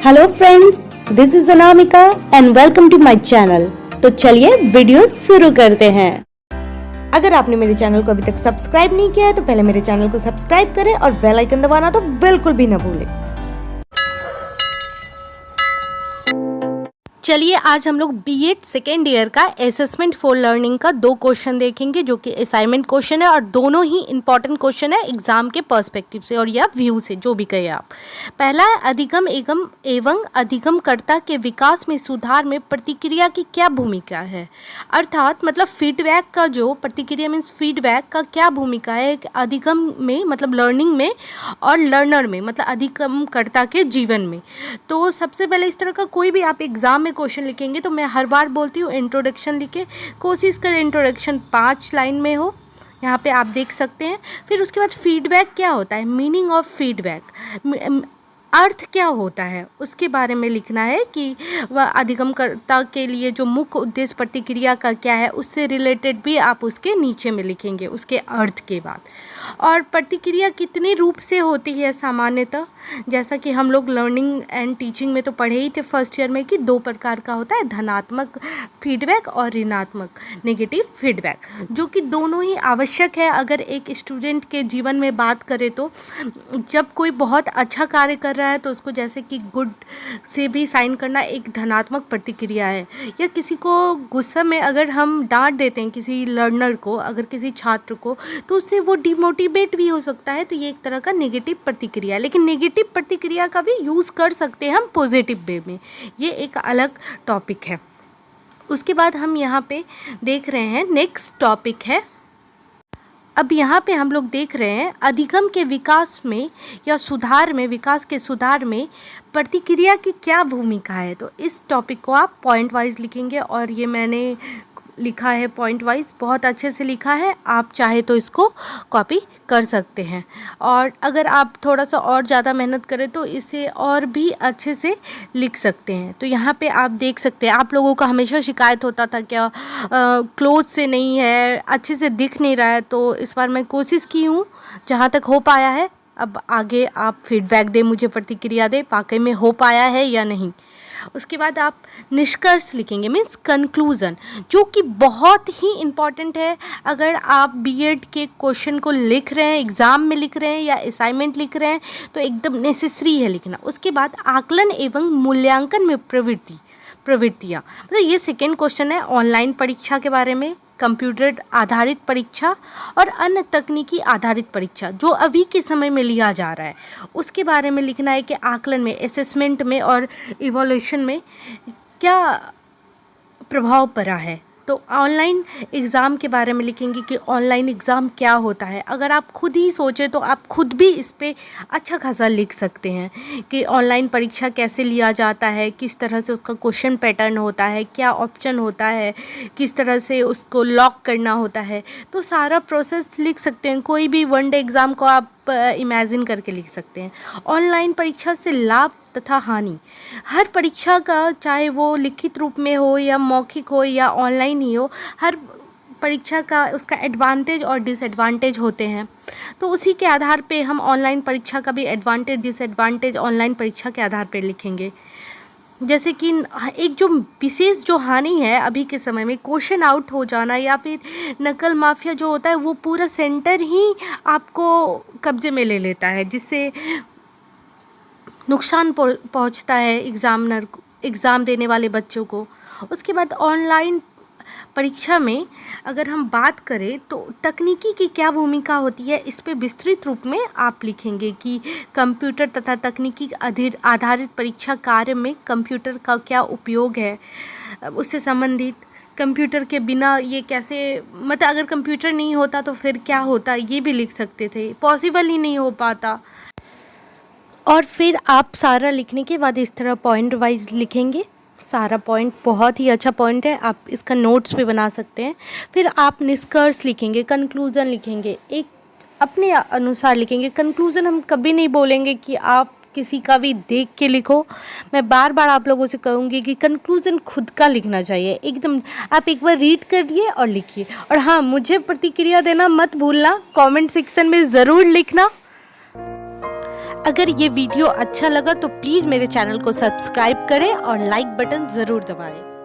Hello friends, this is Anamika and welcome to my channel. तो चलिए video शुरू करते हैं। अगर आपने मेरे चैनल को अभी तक सब्सक्राइब नहीं किया है तो पहले मेरे चैनल को सब्सक्राइब करें और बेल आइकन दबाना तो बिल्कुल भी ना भूलें। चलिए आज हम लोग बीएड सेकेंड ईयर का असेसमेंट फॉर लर्निंग का 2 क्वेश्चन देखेंगे जो कि असाइनमेंट क्वेश्चन है और दोनों ही इंपॉर्टेंट क्वेश्चन है एग्जाम के पर्सपेक्टिव से और या व्यू से, जो भी कहे आप। पहला है अधिगम एवं अधिगमकर्ता के विकास में सुधार में प्रतिक्रिया की क्या भूमिका है। अर्थात मतलब फीडबैक का जो प्रतिक्रिया मीन्स फीडबैक का क्या भूमिका है अधिगम में मतलब लर्निंग में और लर्नर में मतलब अधिगमकर्ता के जीवन में। तो सबसे पहले इस तरह का कोई भी आप एग्जाम में क्वेश्चन लिखेंगे तो मैं हर बार बोलती हूँ इंट्रोडक्शन लिखे, कोशिश करें इंट्रोडक्शन 5 लाइन में हो। यहाँ पे आप देख सकते हैं। फिर उसके बाद फीडबैक क्या होता है, मीनिंग ऑफ फीडबैक, अर्थ क्या होता है उसके बारे में लिखना है कि वह अधिगमकर्ता के लिए जो मुख्य उद्देश्य प्रतिक्रिया का क्या है उससे रिलेटेड भी आप उसके नीचे में लिखेंगे उसके अर्थ के बाद। और प्रतिक्रिया कितने रूप से होती है सामान्यतः, जैसा कि हम लोग लर्निंग एंड टीचिंग में तो पढ़े ही थे फर्स्ट ईयर में कि 2 प्रकार का होता है, धनात्मक फीडबैक और ऋणात्मक नेगेटिव फीडबैक, जो कि दोनों ही आवश्यक है। अगर एक स्टूडेंट के जीवन में बात करें तो जब कोई बहुत अच्छा कार्य कर रहा है तो उसको जैसे कि गुड से भी साइन करना एक धनात्मक प्रतिक्रिया है, या किसी को गुस्सा में अगर हम डांट देते हैं किसी लर्नर को, अगर किसी छात्र को, तो उससे वो डिमोटिवेट भी हो सकता है, तो ये एक तरह का नेगेटिव प्रतिक्रिया है। लेकिन नेगेटिव प्रतिक्रिया का भी यूज़ कर सकते हैं हम पॉजिटिव वे में, ये एक अलग टॉपिक है। उसके बाद हम यहाँ पे देख रहे हैं नेक्स्ट टॉपिक है। अब यहाँ पे हम लोग देख रहे हैं अधिगम के विकास में या सुधार में, विकास के सुधार में प्रतिक्रिया की क्या भूमिका है। तो इस टॉपिक को आप पॉइंट वाइज लिखेंगे और ये मैंने लिखा है पॉइंट वाइज, बहुत अच्छे से लिखा है, आप चाहे तो इसको कॉपी कर सकते हैं। और अगर आप थोड़ा सा और ज़्यादा मेहनत करें तो इसे और भी अच्छे से लिख सकते हैं। तो यहाँ पे आप देख सकते हैं, आप लोगों का हमेशा शिकायत होता था क्या क्लोज से नहीं है, अच्छे से दिख नहीं रहा है, तो इस बार मैं कोशिश की हूँ जहाँ तक हो पाया है। अब आगे आप फीडबैक दें, मुझे प्रतिक्रिया दें वाकई में हो पाया है या नहीं। उसके बाद आप निष्कर्ष लिखेंगे मीन्स कंक्लूज़न, जो कि बहुत ही इम्पॉर्टेंट है। अगर आप बीएड के क्वेश्चन को लिख रहे हैं, एग्ज़ाम में लिख रहे हैं या असाइनमेंट लिख रहे हैं तो एकदम नेसेसरी है लिखना। उसके बाद आकलन एवं मूल्यांकन में प्रवृत्तियाँ, मतलब ये सेकेंड क्वेश्चन है ऑनलाइन परीक्षा के बारे में, कंप्यूटर आधारित परीक्षा और अन्य तकनीकी आधारित परीक्षा जो अभी के समय में लिया जा रहा है, उसके बारे में लिखना है कि आकलन में, असेसमेंट में और इवोल्यूशन में क्या प्रभाव पड़ा है। तो ऑनलाइन एग्ज़ाम के बारे में लिखेंगे कि ऑनलाइन एग्ज़ाम क्या होता है। अगर आप खुद ही सोचें तो आप खुद भी इस पे अच्छा खासा लिख सकते हैं कि ऑनलाइन परीक्षा कैसे लिया जाता है, किस तरह से उसका क्वेश्चन पैटर्न होता है, क्या ऑप्शन होता है, किस तरह से उसको लॉक करना होता है। तो सारा प्रोसेस लिख सकते हैं। कोई भी वन डे एग्ज़ाम को आप इमेजिन करके लिख सकते हैं। ऑनलाइन परीक्षा से लाभ तथा हानि, हर परीक्षा का चाहे वो लिखित रूप में हो या मौखिक हो या ऑनलाइन ही हो, हर परीक्षा का उसका एडवांटेज और डिसएडवांटेज होते हैं। तो उसी के आधार पे हम ऑनलाइन परीक्षा का भी एडवांटेज डिसएडवांटेज ऑनलाइन परीक्षा के आधार पे लिखेंगे। जैसे कि एक जो विशेष जो हानि है अभी के समय में, क्वेश्चन आउट हो जाना या फिर नकल माफिया जो होता है वो पूरा सेंटर ही आपको कब्जे में ले लेता है, जिससे नुकसान पहुंचता है एग्ज़ामिनर को, एग्ज़ाम देने वाले बच्चों को। उसके बाद ऑनलाइन परीक्षा में अगर हम बात करें तो तकनीकी की क्या भूमिका होती है, इस पे विस्तृत रूप में आप लिखेंगे कि कंप्यूटर तथा तकनीकी आधारित परीक्षा कार्य में कंप्यूटर का क्या उपयोग है, उससे संबंधित कंप्यूटर के बिना ये कैसे, मतलब अगर कंप्यूटर नहीं होता तो फिर क्या होता, ये भी लिख सकते थे, पॉसिबल ही नहीं हो पाता। और फिर आप सारा लिखने के बाद इस तरह पॉइंट वाइज लिखेंगे। सारा पॉइंट बहुत ही अच्छा पॉइंट है, आप इसका नोट्स भी बना सकते हैं। फिर आप निष्कर्ष लिखेंगे, कंक्लूज़न लिखेंगे, एक अपने अनुसार लिखेंगे। कंक्लूज़न हम कभी नहीं बोलेंगे कि आप किसी का भी देख के लिखो। मैं बार बार आप लोगों से कहूँगी कि कंक्लूज़न खुद का लिखना चाहिए, एकदम आप एक बार रीड करिए और लिखिए। और हाँ, मुझे प्रतिक्रिया देना मत भूलना, कमेंट सेक्शन में ज़रूर लिखना। अगर ये वीडियो अच्छा लगा तो प्लीज़ मेरे चैनल को सब्सक्राइब करें और लाइक बटन ज़रूर दबाएं।